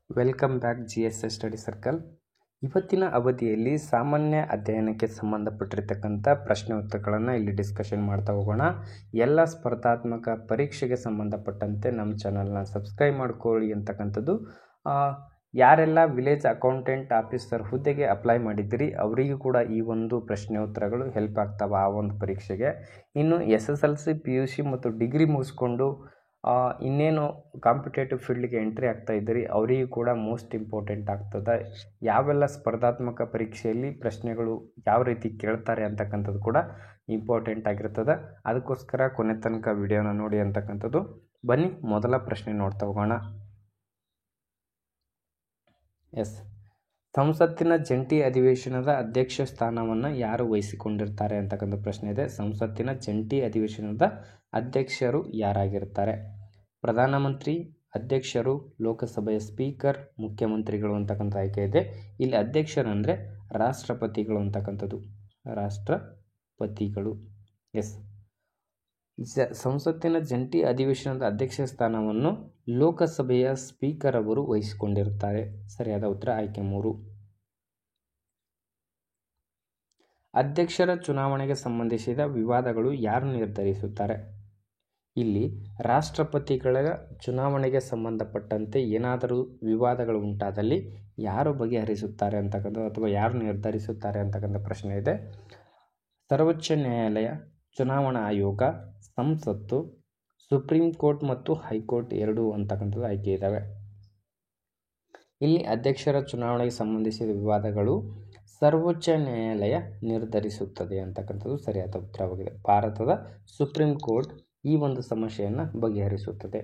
Welcome back GSS study circle. ಇವತ್ತಿನ ಅವಧಿಯಲ್ಲಿ ಸಾಮಾನ್ಯ ಅಧ್ಯಯನಕ್ಕೆ ಸಂಬಂಧಪಟ್ಟಿರ್ತಕ್ಕಂಥ ಪ್ರಶ್ನೆ ಉತ್ತರಗಳನ್ನು ಇಲ್ಲಿ ಡಿಸ್ಕಷನ್ ಮಾಡ್ತಾ ಹೋಗೋಣ. ಎಲ್ಲ ಸ್ಪರ್ಧಾತ್ಮಕ ಪರೀಕ್ಷೆಗೆ ಸಂಬಂಧಪಟ್ಟಂತೆ ನಮ್ಮ ಚಾನಲ್ನ ಸಬ್ಸ್ಕ್ರೈಬ್ ಮಾಡ್ಕೊಳ್ಳಿ ಅಂತಕ್ಕಂಥದ್ದು. ಯಾರೆಲ್ಲ ವಿಲೇಜ್ ಅಕೌಂಟೆಂಟ್ ಆಫೀಸರ್ ಹುದ್ದೆಗೆ ಅಪ್ಲೈ ಮಾಡಿದ್ದೀರಿ ಅವರಿಗೂ ಕೂಡ ಈ ಒಂದು ಪ್ರಶ್ನೆ ಉತ್ತರಗಳು ಹೆಲ್ಪ್ ಆಗ್ತವೆ ಆ ಒಂದು ಪರೀಕ್ಷೆಗೆ. ಇನ್ನು SSLC PUC ಮತ್ತು ಡಿಗ್ರಿ ಮುಗಿಸ್ಕೊಂಡು ಇನ್ನೇನು ಕಾಂಪಿಟೇಟಿವ್ ಫೀಲ್ಡ್ಗೆ ಎಂಟ್ರಿ ಆಗ್ತಾ ಇದ್ದೀರಿ ಅವರಿಗೂ ಕೂಡ ಮೋಸ್ಟ್ ಇಂಪಾರ್ಟೆಂಟ್ ಆಗ್ತದೆ. ಯಾವೆಲ್ಲ ಸ್ಪರ್ಧಾತ್ಮಕ ಪರೀಕ್ಷೆಯಲ್ಲಿ ಪ್ರಶ್ನೆಗಳು ಯಾವ ರೀತಿ ಕೇಳ್ತಾರೆ ಅಂತಕ್ಕಂಥದ್ದು ಕೂಡ ಇಂಪಾರ್ಟೆಂಟ್ ಆಗಿರ್ತದೆ. ಅದಕ್ಕೋಸ್ಕರ ಕೊನೆ ತನಕ ವಿಡಿಯೋನ ನೋಡಿ ಅಂತಕ್ಕಂಥದ್ದು. ಬನ್ನಿ ಮೊದಲ ಪ್ರಶ್ನೆ ನೋಡ್ತಾ ಹೋಗೋಣ. ಸಂಸತ್ತಿನ ಜಂಟಿ ಅಧಿವೇಶನದ ಅಧ್ಯಕ್ಷ ಸ್ಥಾನವನ್ನು ಯಾರು ವಹಿಸಿಕೊಂಡಿರ್ತಾರೆ ಅಂತಕ್ಕಂಥ ಪ್ರಶ್ನೆ ಇದೆ. ಸಂಸತ್ತಿನ ಜಂಟಿ ಅಧಿವೇಶನದ ಅಧ್ಯಕ್ಷರು ಯಾರಾಗಿರ್ತಾರೆ? ಪ್ರಧಾನಮಂತ್ರಿ, ಅಧ್ಯಕ್ಷರು, ಲೋಕಸಭೆಯ ಸ್ಪೀಕರ್, ಮುಖ್ಯಮಂತ್ರಿಗಳು ಅಂತಕ್ಕಂಥ ಆಯ್ಕೆ ಇದೆ. ಇಲ್ಲಿ ಅಧ್ಯಕ್ಷರು ಅಂದರೆ ರಾಷ್ಟ್ರಪತಿಗಳು ಅಂತಕ್ಕಂಥದ್ದು. ರಾಷ್ಟ್ರಪತಿಗಳು. ಸಂಸತ್ತಿನ ಜಂಟಿ ಅಧಿವೇಶನದ ಅಧ್ಯಕ್ಷ ಸ್ಥಾನವನ್ನು ಲೋಕಸಭೆಯ ಸ್ಪೀಕರ್ ಅವರು ವಹಿಸಿಕೊಂಡಿರುತ್ತಾರೆ. ಸರಿಯಾದ ಉತ್ತರ ಆಯ್ಕೆ 3. ಅಧ್ಯಕ್ಷರ ಚುನಾವಣೆಗೆ ಸಂಬಂಧಿಸಿದ ವಿವಾದಗಳು ಯಾರು ನಿರ್ಧರಿಸುತ್ತಾರೆ? ಇಲ್ಲಿ ರಾಷ್ಟ್ರಪತಿಗಳ ಚುನಾವಣೆಗೆ ಸಂಬಂಧಪಟ್ಟಂತೆ ಏನಾದರೂ ವಿವಾದಗಳು ಉಂಟಾದಲ್ಲಿ ಯಾರು ಬಗೆಹರಿಸುತ್ತಾರೆ ಅಂತಕ್ಕಂಥ ಅಥವಾ ಯಾರು ನಿರ್ಧರಿಸುತ್ತಾರೆ ಅಂತಕ್ಕಂಥ ಪ್ರಶ್ನೆ ಇದೆ. ಸರ್ವೋಚ್ಚ ನ್ಯಾಯಾಲಯ, ಚುನಾವಣಾ ಆಯೋಗ, ಸಂಸತ್ತು, ಸುಪ್ರೀಂ ಕೋರ್ಟ್ ಮತ್ತು ಹೈಕೋರ್ಟ್ ಎರಡೂ ಅಂತಕ್ಕಂಥದ್ದು ಆಯ್ಕೆ ಇದ್ದಾವೆ. ಇಲ್ಲಿ ಅಧ್ಯಕ್ಷರ ಚುನಾವಣೆಗೆ ಸಂಬಂಧಿಸಿದ ವಿವಾದಗಳು ಸರ್ವೋಚ್ಚ ನ್ಯಾಯಾಲಯ ನಿರ್ಧರಿಸುತ್ತದೆ ಅಂತಕ್ಕಂಥದ್ದು ಸರಿಯಾದ ಉತ್ತರವಾಗಿದೆ. ಭಾರತದ ಸುಪ್ರೀಂ ಕೋರ್ಟ್ ಈ ಒಂದು ಸಮಸ್ಯೆಯನ್ನು ಬಗೆಹರಿಸುತ್ತದೆ.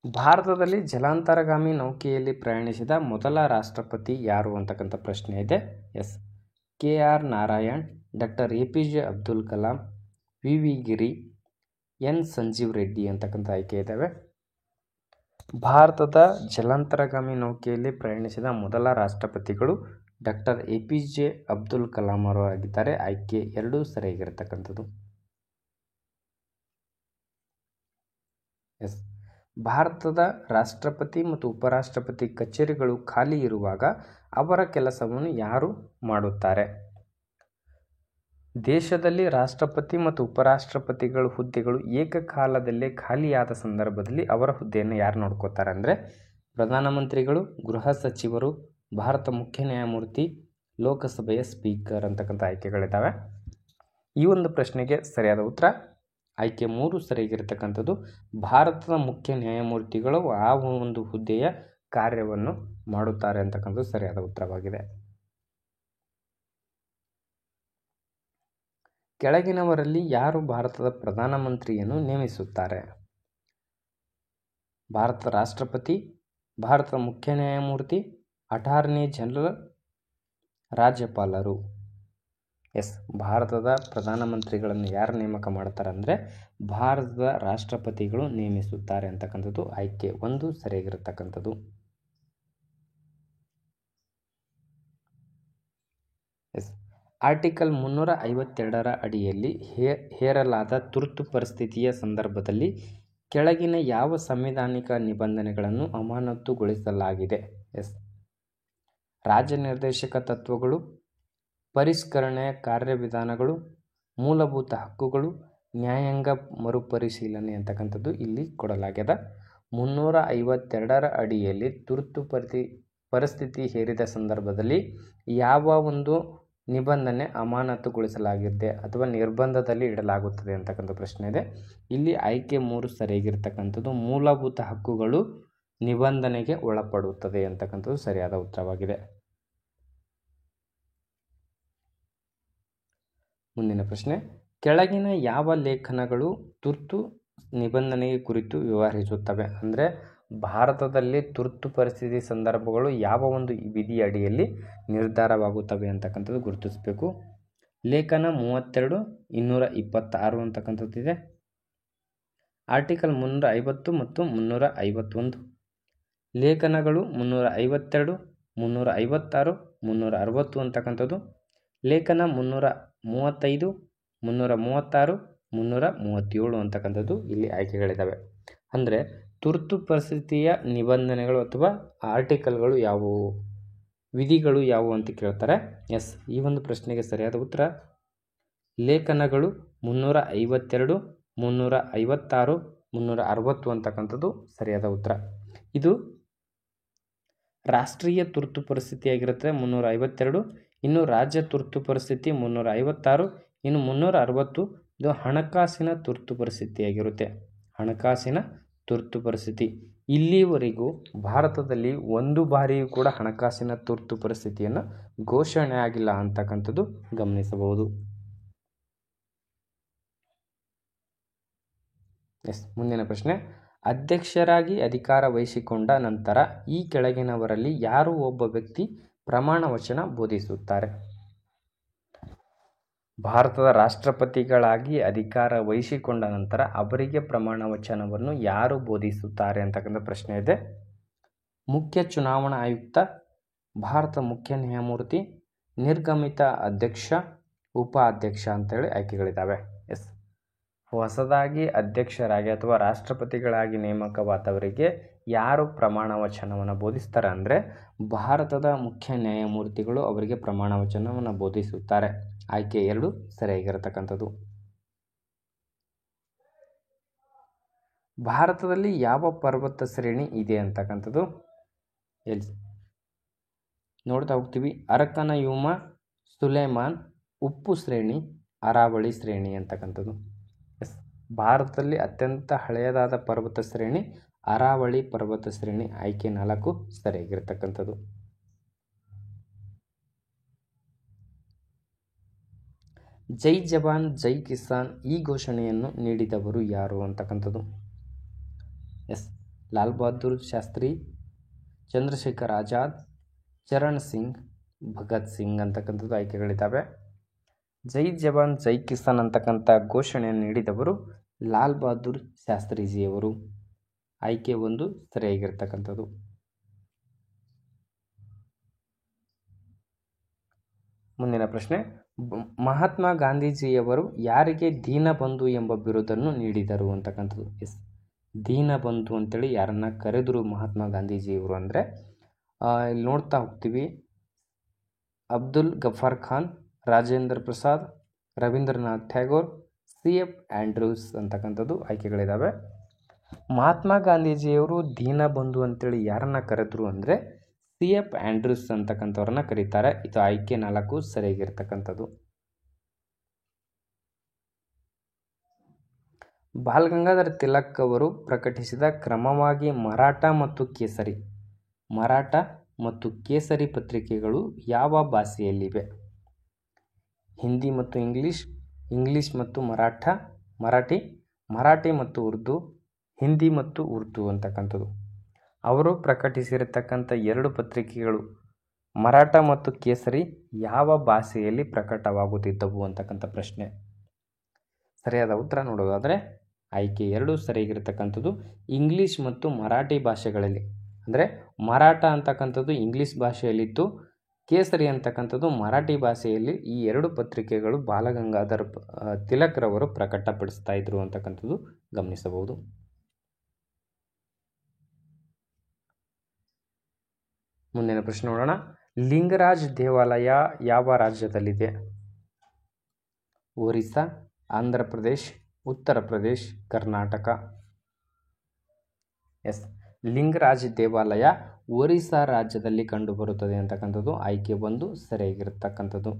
ಭಾರತದಲ್ಲಿ ಜಲಾಂತರ್ಗಾಮಿ ನೌಕೆಯಲ್ಲಿ ಪ್ರಯಾಣಿಸಿದ ಮೊದಲ ರಾಷ್ಟ್ರಪತಿ ಯಾರು ಅಂತಕ್ಕಂಥ ಪ್ರಶ್ನೆ ಇದೆ. KR Narayan, doctor APJ Abdul Kalam, VV ಗಿರಿ, N ಸಂಜೀವ್ ರೆಡ್ಡಿ ಅಂತಕ್ಕಂಥ ಆಯ್ಕೆ ಇದ್ದಾವೆ. ಭಾರತದ ಜಲಾಂತರ್ಗಾಮಿ ನೌಕೆಯಲ್ಲಿ ಪ್ರಯಾಣಿಸಿದ ಮೊದಲ ರಾಷ್ಟ್ರಪತಿಗಳು ಡಾಕ್ಟರ್ APJ ಅಬ್ದುಲ್ ಕಲಾಂ ಅವರು ಆಗಿದ್ದಾರೆ. ಆಯ್ಕೆ 2 ಸರಿಯಾಗಿರ್ತಕ್ಕಂಥದ್ದು. ಭಾರತದ ರಾಷ್ಟ್ರಪತಿ ಮತ್ತು ಉಪರಾಷ್ಟ್ರಪತಿ ಕಚೇರಿಗಳು ಖಾಲಿ ಇರುವಾಗ ಅವರ ಕೆಲಸವನ್ನು ಯಾರು ಮಾಡುತ್ತಾರೆ? ದೇಶದಲ್ಲಿ ರಾಷ್ಟ್ರಪತಿ ಮತ್ತು ಉಪರಾಷ್ಟ್ರಪತಿಗಳ ಹುದ್ದೆಗಳು ಏಕಕಾಲದಲ್ಲೇ ಖಾಲಿಯಾದ ಸಂದರ್ಭದಲ್ಲಿ ಅವರ ಹುದ್ದೆಯನ್ನು ಯಾರು ನೋಡ್ಕೋತಾರೆ ಅಂದರೆ ಪ್ರಧಾನಮಂತ್ರಿಗಳು, ಗೃಹ ಸಚಿವರು, ಭಾರತ ಮುಖ್ಯ ನ್ಯಾಯಮೂರ್ತಿ, ಲೋಕಸಭೆಯ ಸ್ಪೀಕರ್ ಅಂತಕ್ಕಂಥ ಆಯ್ಕೆಗಳಿದ್ದಾವೆ. ಈ ಒಂದು ಪ್ರಶ್ನೆಗೆ ಸರಿಯಾದ ಉತ್ತರ ಆಯ್ಕೆ 3 ಸರಿಯಾಗಿರ್ತಕ್ಕಂಥದ್ದು. ಭಾರತದ ಮುಖ್ಯ ನ್ಯಾಯಮೂರ್ತಿಗಳು ಆ ಒಂದು ಹುದ್ದೆಯ ಕಾರ್ಯವನ್ನು ಮಾಡುತ್ತಾರೆ ಅಂತಕ್ಕಂಥದ್ದು ಸರಿಯಾದ ಉತ್ತರವಾಗಿದೆ. ಕೆಳಗಿನವರಲ್ಲಿ ಯಾರು ಭಾರತದ ಪ್ರಧಾನಮಂತ್ರಿಯನ್ನು ನೇಮಿಸುತ್ತಾರೆ? ಭಾರತದ ರಾಷ್ಟ್ರಪತಿ, ಭಾರತದ ಮುಖ್ಯ ನ್ಯಾಯಮೂರ್ತಿ, ಅಟಾರ್ನಿ ಜನರಲ್, ರಾಜ್ಯಪಾಲರು. ಭಾರತದ ಪ್ರಧಾನಮಂತ್ರಿಗಳನ್ನು ಯಾರು ನೇಮಕ ಮಾಡ್ತಾರೆ ಅಂದರೆ ಭಾರತದ ರಾಷ್ಟ್ರಪತಿಗಳು ನೇಮಿಸುತ್ತಾರೆ ಅಂತಕ್ಕಂಥದ್ದು ಆಯ್ಕೆ 1 ಸರಿಯಾಗಿರ್ತಕ್ಕಂಥದ್ದು. ಆರ್ಟಿಕಲ್ 352ರ ಅಡಿಯಲ್ಲಿ ಹೇರಲಾದ ತುರ್ತು ಪರಿಸ್ಥಿತಿಯ ಸಂದರ್ಭದಲ್ಲಿ ಕೆಳಗಿನ ಯಾವ ಸಂವಿಧಾನಿಕ ನಿಬಂಧನೆಗಳನ್ನು ಅಮಾನತುಗೊಳಿಸಲಾಗಿದೆ? ರಾಜನಿರ್ದೇಶಕ ತತ್ವಗಳು, ಪರಿಷ್ಕರಣೆಯ ಕಾರ್ಯವಿಧಾನಗಳು, ಮೂಲಭೂತ ಹಕ್ಕುಗಳು, ನ್ಯಾಯಾಂಗ ಮರುಪರಿಶೀಲನೆ ಅಂತಕ್ಕಂಥದ್ದು ಇಲ್ಲಿ ಕೊಡಲಾಗಿದೆ. 352ರ ಅಡಿಯಲ್ಲಿ ತುರ್ತು ಪರಿಸ್ಥಿತಿ ಹೇರಿದ ಸಂದರ್ಭದಲ್ಲಿ ಯಾವ ಒಂದು ನಿಬಂಧನೆ ಅಮಾನತುಗೊಳಿಸಲಾಗಿದೆ ಅಥವಾ ನಿರ್ಬಂಧದಲ್ಲಿ ಇಡಲಾಗುತ್ತದೆ ಅಂತಕ್ಕಂಥ ಪ್ರಶ್ನೆ ಇದೆ. ಇಲ್ಲಿ ಆಯ್ಕೆ 3 ಸರಿಯಾಗಿರ್ತಕ್ಕಂಥದ್ದು. ಮೂಲಭೂತ ಹಕ್ಕುಗಳು ನಿಬಂಧನೆಗೆ ಒಳಪಡುತ್ತದೆ ಅಂತಕ್ಕಂಥದ್ದು ಸರಿಯಾದ ಉತ್ತರವಾಗಿದೆ. ಮುಂದಿನ ಪ್ರಶ್ನೆ, ಕೆಳಗಿನ ಯಾವ ಲೇಖನಗಳು ತುರ್ತು ನಿಬಂಧನೆಗೆ ಕುರಿತು ವ್ಯವಹರಿಸುತ್ತವೆ? ಅಂದರೆ ಭಾರತದಲ್ಲಿ ತುರ್ತು ಪರಿಸ್ಥಿತಿ ಸಂದರ್ಭಗಳು ಯಾವ ಒಂದು ವಿಧಿಯ ಅಡಿಯಲ್ಲಿ ನಿರ್ಧಾರವಾಗುತ್ತವೆ ಅಂತಕ್ಕಂಥದ್ದು ಗುರುತಿಸಬೇಕು. ಲೇಖನ 32, 226 ಅಂತಕ್ಕಂಥದ್ದಿದೆ. ಆರ್ಟಿಕಲ್ 350 ಮತ್ತು 351. ಲೇಖನಗಳು 352, 356, 360 ಅಂತಕ್ಕಂಥದ್ದು. ಲೇಖನ 335, 336, 337 ಅಂತಕ್ಕಂಥದ್ದು ಇಲ್ಲಿ ಆಯ್ಕೆಗಳಿದ್ದಾವೆ. ಅಂದರೆ ತುರ್ತು ಪರಿಸ್ಥಿತಿಯ ನಿಬಂಧನೆಗಳು ಅಥವಾ ಆರ್ಟಿಕಲ್ಗಳು ಯಾವುವು, ವಿಧಿಗಳು ಯಾವುವು ಅಂತ ಕೇಳ್ತಾರೆ. ಎಸ್, ಈ ಒಂದು ಪ್ರಶ್ನೆಗೆ ಸರಿಯಾದ ಉತ್ತರ ಲೇಖನಗಳು 352, 356, 360 ಅಂತಕ್ಕಂಥದ್ದು ಸರಿಯಾದ ಉತ್ತರ. ಇದು ರಾಷ್ಟ್ರೀಯ ತುರ್ತು ಪರಿಸ್ಥಿತಿಯಾಗಿರುತ್ತೆ 352, ಇನ್ನು ರಾಜ್ಯ ತುರ್ತು ಪರಿಸ್ಥಿತಿ 356, ಇನ್ನು 360 ಇದು ಹಣಕಾಸಿನ ತುರ್ತು ಪರಿಸ್ಥಿತಿಯಾಗಿರುತ್ತೆ. ಹಣಕಾಸಿನ ತುರ್ತು ಪರಿಸ್ಥಿತಿ ಇಲ್ಲಿವರೆಗೂ ಭಾರತದಲ್ಲಿ ಒಂದು ಬಾರಿಯೂ ಕೂಡ ಹಣಕಾಸಿನ ತುರ್ತು ಪರಿಸ್ಥಿತಿಯನ್ನು ಘೋಷಣೆ ಆಗಿಲ್ಲ ಅಂತಕ್ಕಂಥದ್ದು ಗಮನಿಸಬಹುದು. ಎಸ್, ಮುಂದಿನ ಪ್ರಶ್ನೆ, ಅಧ್ಯಕ್ಷರಾಗಿ ಅಧಿಕಾರ ವಹಿಸಿಕೊಂಡ ನಂತರ ಈ ಕೆಳಗಿನವರಲ್ಲಿ ಯಾರು ಒಬ್ಬ ವ್ಯಕ್ತಿ ಪ್ರಮಾಣ ವಚನ ಬೋಧಿಸುತ್ತಾರೆ? ಭಾರತದ ರಾಷ್ಟ್ರಪತಿಗಳಾಗಿ ಅಧಿಕಾರ ವಹಿಸಿಕೊಂಡ ನಂತರ ಅವರಿಗೆ ಪ್ರಮಾಣ ವಚನವನ್ನು ಯಾರು ಬೋಧಿಸುತ್ತಾರೆ ಅಂತಕ್ಕಂಥ ಪ್ರಶ್ನೆ ಇದೆ. ಮುಖ್ಯ ಚುನಾವಣಾ ಆಯುಕ್ತ, ಭಾರತ ಮುಖ್ಯ ನ್ಯಾಯಮೂರ್ತಿ, ನಿರ್ಗಮಿತ ಅಧ್ಯಕ್ಷ, ಉಪಾಧ್ಯಕ್ಷ ಅಂತೇಳಿ ಆಯ್ಕೆಗಳಿದ್ದಾವೆ. ಎಸ್, ಹೊಸದಾಗಿ ಅಧ್ಯಕ್ಷರಾಗಿ ಅಥವಾ ರಾಷ್ಟ್ರಪತಿಗಳಾಗಿ ನೇಮಕವಾದವರಿಗೆ ಯಾರು ಪ್ರಮಾಣ ವಚನವನ್ನು ಬೋಧಿಸ್ತಾರೆ ಅಂದರೆ ಭಾರತದ ಮುಖ್ಯ ನ್ಯಾಯಮೂರ್ತಿಗಳು ಅವರಿಗೆ ಪ್ರಮಾಣ ವಚನವನ್ನು ಬೋಧಿಸುತ್ತಾರೆ. ಆಯ್ಕೆ 2 ಸರಿಯಾಗಿರತಕ್ಕಂಥದ್ದು. ಭಾರತದಲ್ಲಿ ಯಾವ ಪರ್ವತ ಶ್ರೇಣಿ ಇದೆ ಅಂತಕ್ಕಂಥದ್ದು ಎಲ್ಲಿ ನೋಡ್ತಾ ಹೋಗ್ತೀವಿ. ಅರಕನಯುಮ, ಸುಲೇಮಾನ್, ಉಪ್ಪು ಶ್ರೇಣಿ, ಅರಾವಳಿ ಶ್ರೇಣಿ ಅಂತಕ್ಕಂಥದ್ದು. ಎಸ್, ಭಾರತದಲ್ಲಿ ಅತ್ಯಂತ ಹಳೆಯದಾದ ಪರ್ವತ ಶ್ರೇಣಿ ಅರಾವಳಿ ಪರ್ವತ ಶ್ರೇಣಿ. ಆಯ್ಕೆ 4 ಸರಿಯಾಗಿರ್ತಕ್ಕಂಥದ್ದು. ಜೈ ಜವಾನ್ ಜೈ ಕಿಸಾನ್ ಈ ಘೋಷಣೆಯನ್ನು ನೀಡಿದವರು ಯಾರು ಅಂತಕ್ಕಂಥದ್ದು. ಎಸ್, ಲಾಲ್ ಬಹದ್ದೂರ್ ಶಾಸ್ತ್ರಿ, ಚಂದ್ರಶೇಖರ್ ಆಜಾದ್, ಚರಣ್ ಸಿಂಗ್, ಭಗತ್ ಸಿಂಗ್ ಅಂತಕ್ಕಂಥದ್ದು ಆಯ್ಕೆಗಳಿದ್ದಾವೆ. ಜೈ ಜವಾನ್ ಜೈ ಕಿಸಾನ್ ಅಂತಕ್ಕಂಥ ಘೋಷಣೆಯನ್ನು ನೀಡಿದವರು ಲಾಲ್ ಬಹದ್ದೂರ್ ಶಾಸ್ತ್ರೀಜಿಯವರು. ಆಯ್ಕೆ 1 ಸರಿಯಾಗಿರ್ತಕ್ಕಂಥದ್ದು. ಮುಂದಿನ ಪ್ರಶ್ನೆ, ಮಹಾತ್ಮ ಗಾಂಧೀಜಿಯವರು ಯಾರಿಗೆ ದೀನಬಂಧು ಎಂಬ ಬಿರುದನ್ನು ನೀಡಿದರು ಅಂತಕ್ಕಂಥದ್ದು. ಎಸ್, ದೀನಬಂಧು ಅಂತೇಳಿ ಯಾರನ್ನ ಕರೆದರು ಮಹಾತ್ಮ ಗಾಂಧೀಜಿಯವರು ಅಂದರೆ ಇಲ್ಲಿ ನೋಡ್ತಾ ಹೋಗ್ತೀವಿ. ಅಬ್ದುಲ್ ಗಫಾರ್ ಖಾನ್, ರಾಜೇಂದ್ರ ಪ್ರಸಾದ್, ರವೀಂದ್ರನಾಥ್ ಟ್ಯಾಗೋರ್, CF ಆಂಡ್ರೂಸ್ ಅಂತಕ್ಕಂಥದ್ದು ಆಯ್ಕೆಗಳಿದ್ದಾವೆ. ಮಹಾತ್ಮ ಗಾಂಧೀಜಿಯವರು ದೀನಬಂಧು ಅಂತೇಳಿ ಯಾರನ್ನ ಕರೆದ್ರು ಅಂದರೆ CF ಆಂಡ್ರೂಸ್ ಅಂತಕ್ಕಂಥವ್ರನ್ನ ಕರೀತಾರೆ. ಇದು ಆಯ್ಕೆ 4 ಸರಿಯಾಗಿರ್ತಕ್ಕಂಥದ್ದು. ಬಾಲ್ ಗಂಗಾಧರ್ ತಿಲಕ್ ಅವರು ಪ್ರಕಟಿಸಿದ ಕ್ರಮವಾಗಿ ಮರಾಠ ಮತ್ತು ಕೇಸರಿ ಪತ್ರಿಕೆಗಳು ಯಾವ ಭಾಷೆಯಲ್ಲಿವೆ? ಹಿಂದಿ ಮತ್ತು ಇಂಗ್ಲಿಷ್, ಇಂಗ್ಲಿಷ್ ಮತ್ತು ಮರಾಠಿ ಮತ್ತು ಉರ್ದು, ಹಿಂದಿ ಮತ್ತು ಉರ್ದು ಅಂತಕ್ಕಂಥದ್ದು. ಅವರು ಪ್ರಕಟಿಸಿರತಕ್ಕಂಥ 2 ಪತ್ರಿಕೆಗಳು ಮರಾಠ ಮತ್ತು ಕೇಸರಿ ಯಾವ ಭಾಷೆಯಲ್ಲಿ ಪ್ರಕಟವಾಗುತ್ತಿದ್ದವು ಅಂತಕ್ಕಂಥ ಪ್ರಶ್ನೆ. ಸರಿಯಾದ ಉತ್ತರ ನೋಡೋದಾದರೆ ಆಯ್ಕೆ 2 ಸರಿಯಾಗಿರ್ತಕ್ಕಂಥದ್ದು. ಇಂಗ್ಲಿಷ್ ಮತ್ತು ಮರಾಠಿ ಭಾಷೆಗಳಲ್ಲಿ, ಅಂದರೆ ಮರಾಠ ಅಂತಕ್ಕಂಥದ್ದು ಇಂಗ್ಲಿಷ್ ಭಾಷೆಯಲ್ಲಿತ್ತು, ಕೇಸರಿ ಅಂತಕ್ಕಂಥದ್ದು ಮರಾಠಿ ಭಾಷೆಯಲ್ಲಿ ಈ 2 ಪತ್ರಿಕೆಗಳು ಬಾಲಗಂಗಾಧರ್ ತಿಲಕ್ರವರು ಪ್ರಕಟಪಡಿಸ್ತಾ ಇದ್ರು ಅಂತಕ್ಕಂಥದ್ದು ಗಮನಿಸಬಹುದು. ಮುಂದಿನ ಪ್ರಶ್ನೆ ನೋಡೋಣ. ಲಿಂಗರಾಜ್ ದೇವಾಲಯ ಯಾವ ರಾಜ್ಯದಲ್ಲಿದೆ? ಒರಿಸ್ಸಾ, ಆಂಧ್ರ ಪ್ರದೇಶ್, ಉತ್ತರ ಪ್ರದೇಶ್, ಕರ್ನಾಟಕ. ಎಸ್, ಲಿಂಗರಾಜ್ ದೇವಾಲಯ ಒರಿಸ್ಸಾ ರಾಜ್ಯದಲ್ಲಿ ಕಂಡುಬರುತ್ತದೆ ಅಂತಕ್ಕಂಥದ್ದು ಆಯ್ಕೆ 1 ಸರಿಯಾಗಿರ್ತಕ್ಕಂಥದ್ದು.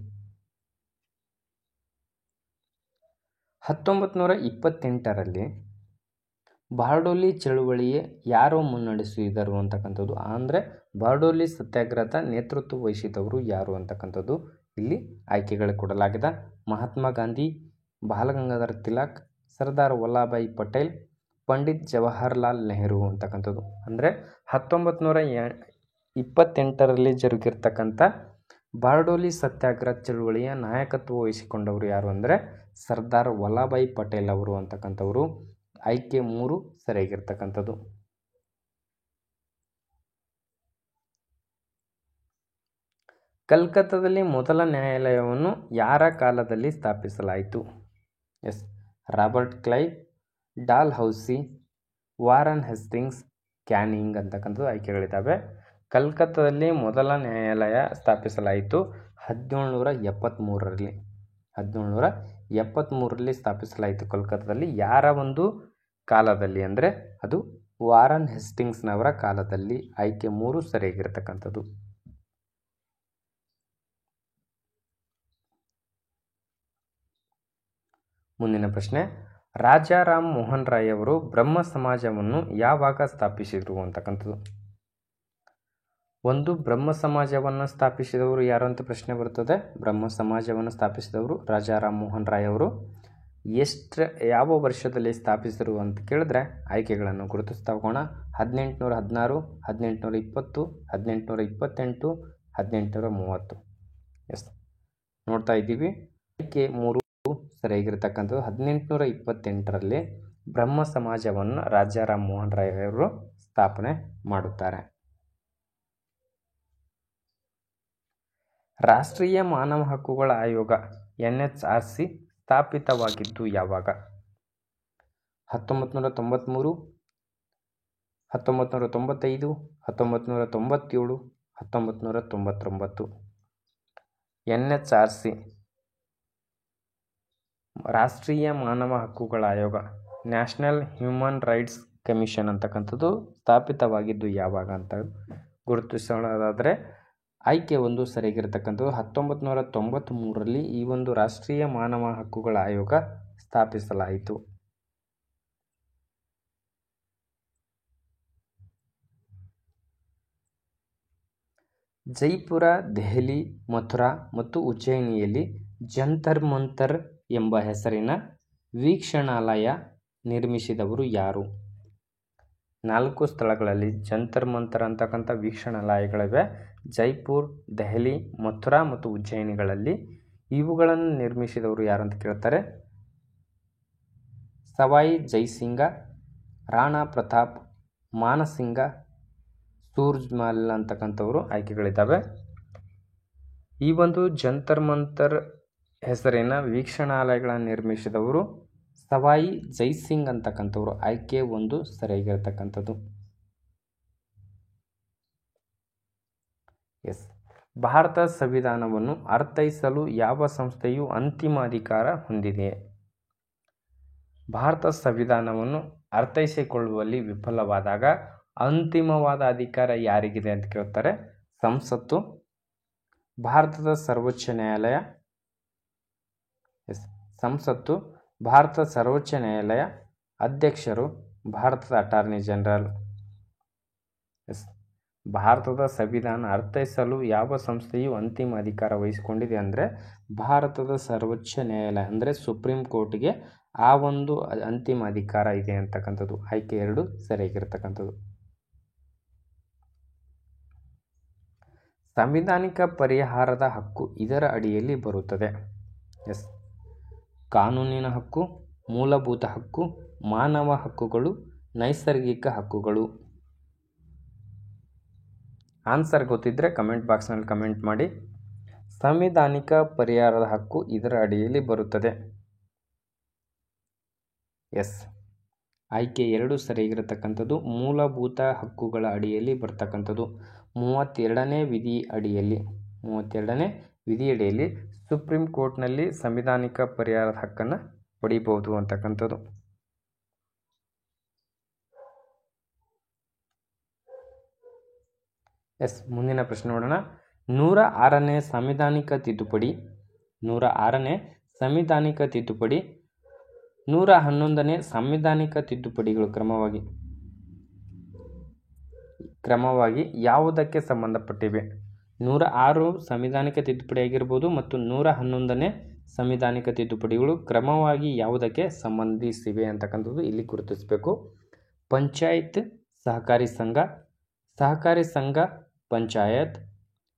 1928ರಲ್ಲಿ ಬಾರ್ಡೋಲಿ ಚಳುವಳಿಯೇ ಯಾರು ಮುನ್ನಡೆಸಿದರು ಅಂತಕ್ಕಂಥದ್ದು, ಅಂದರೆ ಬಾರ್ಡೋಲಿ ಸತ್ಯಾಗ್ರಹದ ನೇತೃತ್ವ ವಹಿಸಿದವರು ಯಾರು ಅಂತಕ್ಕಂಥದ್ದು ಇಲ್ಲಿ ಆಯ್ಕೆಗಳು ಕೊಡಲಾಗಿದೆ. ಮಹಾತ್ಮ ಗಾಂಧಿ, ಬಾಲಗಂಗಾಧರ್ ತಿಲಕ್, ಸರ್ದಾರ್ ವಲ್ಲಭಾಯಿ ಪಟೇಲ್, ಪಂಡಿತ್ ಜವಾಹರ್ಲಾಲ್ ನೆಹರು ಅಂತಕ್ಕಂಥದ್ದು. ಅಂದರೆ 1928ರಲ್ಲಿ ಜರುಗಿರ್ತಕ್ಕಂಥ ಬಾರ್ಡೋಲಿ ಸತ್ಯಾಗ್ರಹ ಚಳುವಳಿಯ ನಾಯಕತ್ವ ವಹಿಸಿಕೊಂಡವರು ಯಾರು ಅಂದರೆ ಸರ್ದಾರ್ ವಲ್ಲಭಾಯಿ ಪಟೇಲ್ ಅವರು ಅಂತಕ್ಕಂಥವರು. ಆಯ್ಕೆ 3 ಸರಿಯಾಗಿರ್ತಕ್ಕಂಥದ್ದು. ಕಲ್ಕತ್ತಾದಲ್ಲಿ ಮೊದಲ ನ್ಯಾಯಾಲಯವನ್ನು ಯಾರ ಕಾಲದಲ್ಲಿ ಸ್ಥಾಪಿಸಲಾಯಿತು? Yes, Robert Clive, Dalhousie, Warren Hastings, Canning ಅಂತಕ್ಕಂಥದ್ದು ಆಯ್ಕೆಗಳಿದ್ದಾವೆ. ಕಲ್ಕತ್ತಾದಲ್ಲಿ ಮೊದಲ ನ್ಯಾಯಾಲಯ ಸ್ಥಾಪಿಸಲಾಯಿತು 1773ರಲ್ಲಿ ಸ್ಥಾಪಿಸಲಾಯಿತು. ಕಲ್ಕತ್ತಾದಲ್ಲಿ ಯಾರ ಒಂದು ಕಾಲದಲ್ಲಿ ಅಂದರೆ ಅದು ವಾರನ್ ಹೆಸ್ಟಿಂಗ್ಸ್ನವರ ಕಾಲದಲ್ಲಿ. ಆಯ್ಕೆ 3 ಸರಿಯಾಗಿರ್ತಕ್ಕಂಥದ್ದು. ಮುಂದಿನ ಪ್ರಶ್ನೆ, ರಾಜಾ ರಾಮ್ ಮೋಹನ್ ರಾಯ್ ಅವರು ಬ್ರಹ್ಮ ಸಮಾಜವನ್ನು ಯಾವಾಗ ಸ್ಥಾಪಿಸಿದರು ಅಂತಕ್ಕಂಥದ್ದು. ಒಂದು, ಬ್ರಹ್ಮ ಸಮಾಜವನ್ನು ಸ್ಥಾಪಿಸಿದವರು ಯಾರು ಅಂತ ಪ್ರಶ್ನೆ ಬರ್ತದೆ. ಬ್ರಹ್ಮ ಸಮಾಜವನ್ನು ಸ್ಥಾಪಿಸಿದವರು ರಾಜಾ ರಾಮ್ ಮೋಹನ್ ರಾಯ್ ಅವರು. ಯಾವ ವರ್ಷದಲ್ಲಿ ಸ್ಥಾಪಿಸಿದರು ಅಂತ ಕೇಳಿದ್ರೆ ಆಯ್ಕೆಗಳನ್ನು ಗುರುತಿಸ್ತಾ ಹೋಗೋಣ. 1816, 1820, 1828, 1830. ಎಸ್, ನೋಡ್ತಾ ಇದ್ದೀವಿ. ಆಯ್ಕೆ 3 ಸರಿಯಾಗಿರ್ತಕ್ಕಂಥದ್ದು. 1828ರಲ್ಲಿ ಬ್ರಹ್ಮ ಸಮಾಜವನ್ನು ರಾಜಾ ರಾಮ್ ಮೋಹನ್ ರಾಯ್ ಅವರು ಸ್ಥಾಪನೆ ಮಾಡುತ್ತಾರೆ. ರಾಷ್ಟ್ರೀಯ ಮಾನವ ಹಕ್ಕುಗಳ ಆಯೋಗ NHRC ಸ್ಥಾಪಿತವಾಗಿದ್ದು ಯಾವಾಗ? 1993, 1995, 1997, 1999. NHRC ರಾಷ್ಟ್ರೀಯ ಮಾನವ ಹಕ್ಕುಗಳ ಆಯೋಗ, ನ್ಯಾಷನಲ್ ಹ್ಯೂಮನ್ ರೈಟ್ಸ್ ಕಮಿಷನ್ ಅಂತಕ್ಕಂಥದ್ದು ಸ್ಥಾಪಿತವಾಗಿದ್ದು ಯಾವಾಗ ಅಂತ ಗುರುತಿಸೋದಾದರೆ ಆಯ್ಕೆ 1 ಸರಿಯಾಗಿರ್ತಕ್ಕಂಥದ್ದು. 1993ರಲ್ಲಿ ಈ ಒಂದು ರಾಷ್ಟ್ರೀಯ ಮಾನವ ಹಕ್ಕುಗಳ ಆಯೋಗ ಸ್ಥಾಪಿಸಲಾಯಿತು. ಜೈಪುರ, ದೆಹಲಿ, ಮಥುರಾ ಮತ್ತು ಉಜ್ಜಯಿನಿಯಲ್ಲಿ ಜಂತರ್ ಮಂತರ್ ಎಂಬ ಹೆಸರಿನ ವೀಕ್ಷಣಾಲಯ ನಿರ್ಮಿಸಿದವರು ಯಾರು? 4 ಸ್ಥಳಗಳಲ್ಲಿ ಜಂತರ್ ಮಂತರ್ ಅಂತಕ್ಕಂಥ ವೀಕ್ಷಣಾಲಯಗಳಿವೆ. ಜೈಪುರ್, ದೆಹಲಿ, ಮಥುರಾ ಮತ್ತು ಉಜ್ಜಯಿನಿಗಳಲ್ಲಿ. ಇವುಗಳನ್ನು ನಿರ್ಮಿಸಿದವರು ಯಾರು ಅಂತ ಕೇಳ್ತಾರೆ. ಸವಾಯಿ ಜೈಸಿಂಗ, ರಾಣಾ ಪ್ರತಾಪ್, ಮಾನಸಿಂಗ, ಸೂರ್ಜಮಲ್ ಅಂತಕ್ಕಂಥವರು ಆಯ್ಕೆಗಳಿದ್ದಾವೆ. ಈ ಒಂದು ಜಂತರ್ ಮಂತರ್ ಹೆಸರಿನ ವೀಕ್ಷಣಾಲಯಗಳನ್ನು ನಿರ್ಮಿಸಿದವರು ಸವಾಯಿ ಜೈಸಿಂಗ್ ಅಂತಕ್ಕಂಥವ್ರು. ಆಯ್ಕೆ 1 ಸರಿಯಾಗಿರ್ತಕ್ಕಂಥದ್ದು. ಎಸ್, ಭಾರತ ಸಂವಿಧಾನವನ್ನು ಅರ್ಥೈಸಲು ಯಾವ ಸಂಸ್ಥೆಯು ಅಂತಿಮ ಅಧಿಕಾರ ಹೊಂದಿದೆ? ಭಾರತ ಸಂವಿಧಾನವನ್ನು ಅರ್ಥೈಸಿಕೊಳ್ಳುವಲ್ಲಿ ವಿಫಲವಾದಾಗ ಅಂತಿಮವಾದ ಅಧಿಕಾರ ಯಾರಿಗಿದೆ ಅಂತ ಕೇಳ್ತಾರೆ. ಸಂಸತ್ತು, ಭಾರತದ ಸರ್ವೋಚ್ಚ ನ್ಯಾಯಾಲಯ. ಎಸ್, ಸಂಸತ್ತು, ಭಾರತ ಸರ್ವೋಚ್ಚ ನ್ಯಾಯಾಲಯ, ಅಧ್ಯಕ್ಷರು, ಭಾರತದ ಅಟಾರ್ನಿ ಜನರಲ್. ಎಸ್, ಭಾರತದ ಸಂವಿಧಾನ ಅರ್ಥೈಸಲು ಯಾವ ಸಂಸ್ಥೆಯು ಅಂತಿಮ ಅಧಿಕಾರ ವಹಿಸಿಕೊಂಡಿದೆ ಅಂದರೆ ಭಾರತದ ಸರ್ವೋಚ್ಚ ನ್ಯಾಯಾಲಯ ಅಂದರೆ ಸುಪ್ರೀಂ ಕೋರ್ಟ್ಗೆ ಆ ಒಂದು ಅಂತಿಮ ಅಧಿಕಾರ ಇದೆ ಅಂತಕ್ಕಂಥದ್ದು. ಆಯ್ಕೆ 2 ಸರಿಯಾಗಿರ್ತಕ್ಕಂಥದ್ದು. ಸಂವಿಧಾನಿಕ ಪರಿಹಾರದ ಹಕ್ಕು ಇದರ ಅಡಿಯಲ್ಲಿ ಬರುತ್ತದೆ. ಎಸ್, ಕಾನೂನಿನ ಹಕ್ಕು, ಮೂಲಭೂತ ಹಕ್ಕು, ಮಾನವ ಹಕ್ಕುಗಳು, ನೈಸರ್ಗಿಕ ಹಕ್ಕುಗಳು. ಆನ್ಸರ್ ಗೊತ್ತಿದ್ದರೆ ಕಮೆಂಟ್ ಬಾಕ್ಸ್ನಲ್ಲಿ ಕಮೆಂಟ್ ಮಾಡಿ. ಸಂವಿಧಾನಿಕ ಪರಿಹಾರದ ಹಕ್ಕು ಇದರ ಅಡಿಯಲ್ಲಿ ಬರುತ್ತದೆ. ಎಸ್, ಆಯ್ಕೆ 2 ಸರಿಯಾಗಿರತಕ್ಕಂಥದ್ದು. ಮೂಲಭೂತ ಹಕ್ಕುಗಳ ಅಡಿಯಲ್ಲಿ ಬರ್ತಕ್ಕಂಥದ್ದು. 32ನೇ ವಿಧಿಯಡಿಯಲ್ಲಿ ಸುಪ್ರೀಂ ಕೋರ್ಟ್ನಲ್ಲಿ ಸಂವಿಧಾನಿಕ ಪರಿಹಾರದ ಹಕ್ಕನ್ನು ಪಡಿಬಹುದು ಅಂತಕ್ಕಂಥದ್ದು. ಎಸ್, ಮುಂದಿನ ಪ್ರಶ್ನೆ ನೋಡೋಣ. 106ನೇ ಸಂವಿಧಾನಿಕ ತಿದ್ದುಪಡಿ, 106ನೇ ಸಂವಿಧಾನಿಕ ತಿದ್ದುಪಡಿ, 111ನೇ ಸಂವಿಧಾನಿಕ ತಿದ್ದುಪಡಿಗಳು ಕ್ರಮವಾಗಿ ಯಾವುದಕ್ಕೆ ಸಂಬಂಧಪಟ್ಟಿವೆ? 106 ಸಂವಿಧಾನಿಕ ತಿದ್ದುಪಡಿ ಆಗಿರ್ಬೋದು ಮತ್ತು 111ನೇ ಸಂವಿಧಾನಿಕ ತಿದ್ದುಪಡಿಗಳು ಕ್ರಮವಾಗಿ ಯಾವುದಕ್ಕೆ ಸಂಬಂಧಿಸಿವೆ ಅಂತಕ್ಕಂಥದ್ದು ಇಲ್ಲಿ ಗುರುತಿಸಬೇಕು. ಪಂಚಾಯತ್ ಸಹಕಾರಿ ಸಂಘ, ಸಹಕಾರಿ ಸಂಘ ಪಂಚಾಯತ್,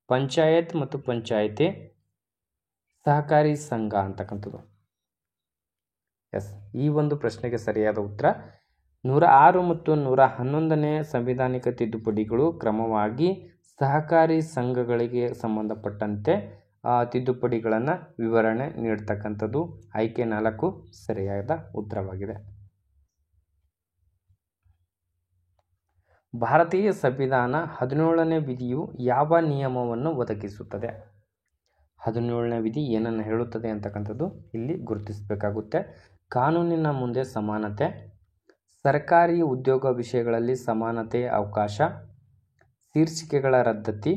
ಪಂಚಾಯತ್ ಮತ್ತು ಪಂಚಾಯತಿ ಸಹಕಾರಿ ಸಂಘ ಅಂತಕ್ಕಂಥದ್ದು. ಎಸ್, ಈ ಒಂದು ಪ್ರಶ್ನೆಗೆ ಸರಿಯಾದ ಉತ್ತರ 106 ಮತ್ತು 111ನೇ ಸಂವಿಧಾನಿಕ ತಿದ್ದುಪಡಿಗಳು ಕ್ರಮವಾಗಿ ಸಹಕಾರಿ ಸಂಘಗಳಿಗೆ ಸಂಬಂಧಪಟ್ಟಂತೆ ತಿದ್ದುಪಡಿಗಳನ್ನು ವಿವರಣೆ ನೀಡ್ತಕ್ಕಂಥದ್ದು. ಆಯ್ಕೆ 4 ಸರಿಯಾದ ಉತ್ತರವಾಗಿದೆ. ಭಾರತೀಯ ಸಂವಿಧಾನ 17ನೇ ವಿಧಿಯು ಯಾವ ನಿಯಮವನ್ನು ಒದಗಿಸುತ್ತದೆ? 17ನೇ ವಿಧಿ ಏನನ್ನು ಹೇಳುತ್ತದೆ ಅಂತಕ್ಕಂಥದ್ದು ಇಲ್ಲಿ ಗುರುತಿಸಬೇಕಾಗುತ್ತೆ. ಕಾನೂನಿನ ಮುಂದೆ ಸಮಾನತೆ, ಸರ್ಕಾರಿ ಉದ್ಯೋಗ ವಿಷಯಗಳಲ್ಲಿ ಸಮಾನತೆ ಅವಕಾಶ, ಶೀರ್ಷಿಕೆಗಳ ರದ್ದತಿ,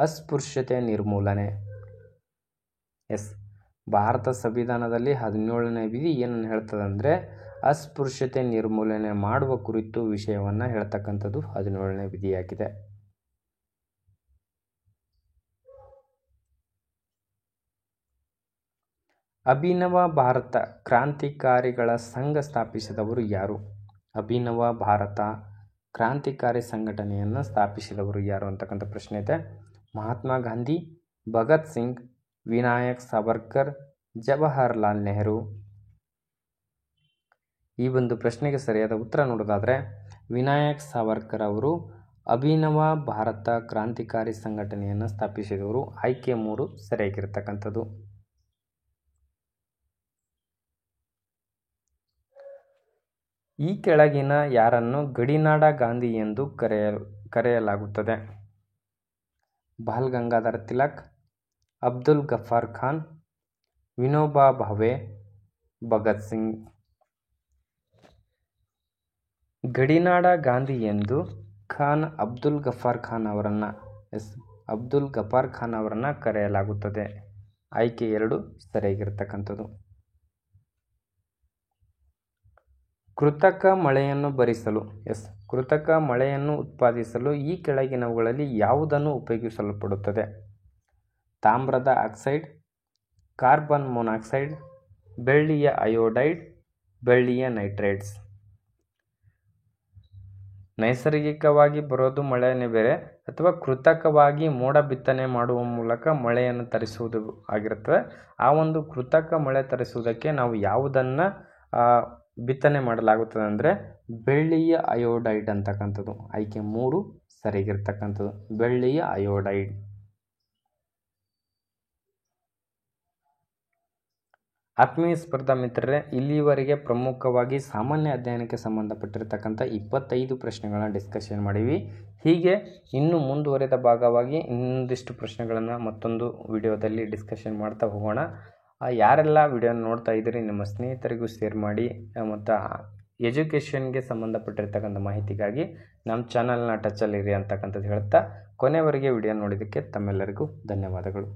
ಅಸ್ಪೃಶ್ಯತೆ ನಿರ್ಮೂಲನೆ. ಭಾರತ ಸಂವಿಧಾನದಲ್ಲಿ 17ನೇ ವಿಧಿ ಏನನ್ನು ಹೇಳ್ತದೆ ಅಂದರೆ ಅಸ್ಪೃಶ್ಯತೆ ನಿರ್ಮೂಲನೆ ಮಾಡುವ ಕುರಿತು ವಿಷಯವನ್ನು ಹೇಳ್ತಕ್ಕಂಥದ್ದು 17ನೇ ವಿಧಿಯಾಗಿದೆ. ಅಭಿನವ ಭಾರತ ಕ್ರಾಂತಿಕಾರಿಗಳ ಸಂಘ ಸ್ಥಾಪಿಸಿದವರು ಯಾರು? ಅಭಿನವ ಭಾರತ ಕ್ರಾಂತಿಕಾರಿ ಸಂಘಟನೆಯನ್ನು ಸ್ಥಾಪಿಸಿದವರು ಯಾರು ಅಂತಕ್ಕಂಥ ಪ್ರಶ್ನೆ ಇದೆ. ಮಹಾತ್ಮ ಗಾಂಧಿ, ಭಗತ್ ಸಿಂಗ್, ವಿನಾಯಕ್ ಸಾವರ್ಕರ್, ಜವಾಹರ್ಲಾಲ್ ನೆಹರು. ಈ ಒಂದು ಪ್ರಶ್ನೆಗೆ ಸರಿಯಾದ ಉತ್ತರ ನೋಡೋದಾದರೆ ವಿನಾಯಕ್ ಸಾವರ್ಕರ್ ಅವರು ಅಭಿನವ ಭಾರತ ಕ್ರಾಂತಿಕಾರಿ ಸಂಘಟನೆಯನ್ನು ಸ್ಥಾಪಿಸಿದವರು. ಆಯ್ಕೆ 3 ಸರಿಯಾಗಿರ್ತಕ್ಕಂಥದ್ದು. ಈ ಕೆಳಗಿನ ಯಾರನ್ನು ಗಡಿನಾಡ ಗಾಂಧಿ ಎಂದು ಕರೆಯಲಾಗುತ್ತದೆ? ಬಾಲ್ ಗಂಗಾಧರ್ ತಿಲಕ್, ಅಬ್ದುಲ್ ಗಫಾರ್ ಖಾನ್, ವಿನೋಬಾ ಭಾವೆ, ಭಗತ್ ಸಿಂಗ್. ಗಡಿನಾಡ ಗಾಂಧಿ ಎಂದು ಅಬ್ದುಲ್ ಗಫಾರ್ ಖಾನ್ ಅವರನ್ನು ಕರೆಯಲಾಗುತ್ತದೆ. ಆಯ್ಕೆ 2 ಸರಿಯಾಗಿರ್ತಕ್ಕಂಥದ್ದು. ಕೃತಕ ಮಳೆಯನ್ನು ಭರಿಸಲು ಕೃತಕ ಮಳೆಯನ್ನು ಉತ್ಪಾದಿಸಲು ಈ ಕೆಳಗಿನವುಗಳಲ್ಲಿ ಯಾವುದನ್ನು ಉಪಯೋಗಿಸಲ್ಪಡುತ್ತದೆ? ತಾಮ್ರದ ಆಕ್ಸೈಡ್, ಕಾರ್ಬನ್ ಮೊನಾಕ್ಸೈಡ್, ಬೆಳ್ಳಿಯ ಅಯೋಡೈಡ್, ಬೆಳ್ಳಿಯ ನೈಟ್ರೇಟ್ಸ್. ನೈಸರ್ಗಿಕವಾಗಿ ಬರೋದು ಮಳೆನೇ ಬೇರೆ ಅಥವಾ ಕೃತಕವಾಗಿ ಮೋಡ ಬಿತ್ತನೆ ಮಾಡುವ ಮೂಲಕ ಮಳೆಯನ್ನು ತರಿಸುವುದು ಆಗಿರುತ್ತದೆ. ಆ ಒಂದು ಕೃತಕ ಮಳೆ ತರಿಸುವುದಕ್ಕೆ ನಾವು ಯಾವುದನ್ನು ಬಿತ್ತನೆ ಮಾಡಲಾಗುತ್ತದೆ ಅಂದರೆ ಬೆಳ್ಳಿಯ ಅಯೋಡೈಡ್ ಅಂತಕ್ಕಂಥದ್ದು. ಆಯ್ಕೆ 3 ಸರಿಯಾಗಿರ್ತಕ್ಕಂಥದ್ದು, ಬೆಳ್ಳಿಯ ಅಯೋಡೈಡ್. ಆತ್ಮೀಯ ಸ್ಪರ್ಧಾ ಮಿತ್ರರೇ, ಇಲ್ಲಿವರೆಗೆ ಪ್ರಮುಖವಾಗಿ ಸಾಮಾನ್ಯ ಅಧ್ಯಯನಕ್ಕೆ ಸಂಬಂಧಪಟ್ಟಿರ್ತಕ್ಕಂಥ 25 ಪ್ರಶ್ನೆಗಳನ್ನ ಡಿಸ್ಕಷನ್ ಮಾಡಿವಿ. ಹೀಗೆ ಇನ್ನು ಮುಂದುವರೆದ ಭಾಗವಾಗಿ ಇನ್ನೊಂದಿಷ್ಟು ಪ್ರಶ್ನೆಗಳನ್ನು ಮತ್ತೊಂದು ವಿಡಿಯೋದಲ್ಲಿ ಡಿಸ್ಕಷನ್ ಮಾಡ್ತಾ ಹೋಗೋಣ. ಯಾರೆಲ್ಲ ವಿಡಿಯೋನ ನೋಡ್ತಾ ಇದ್ದೀರಿ ನಿಮ್ಮ ಸ್ನೇಹಿತರಿಗೂ ಶೇರ್ ಮಾಡಿ ಮತ್ತು ಎಜುಕೇಷನ್ಗೆ ಸಂಬಂಧಪಟ್ಟಿರ್ತಕ್ಕಂಥ ಮಾಹಿತಿಗಾಗಿ ನಮ್ಮ ಚಾನಲ್ನ ಟಚಲ್ಲಿರಿ ಅಂತಕ್ಕಂಥದ್ದು ಹೇಳ್ತಾ ಕೊನೆವರೆಗೆ ವಿಡಿಯೋ ನೋಡಿದ್ದಕ್ಕೆ ತಮ್ಮೆಲ್ಲರಿಗೂ ಧನ್ಯವಾದಗಳು.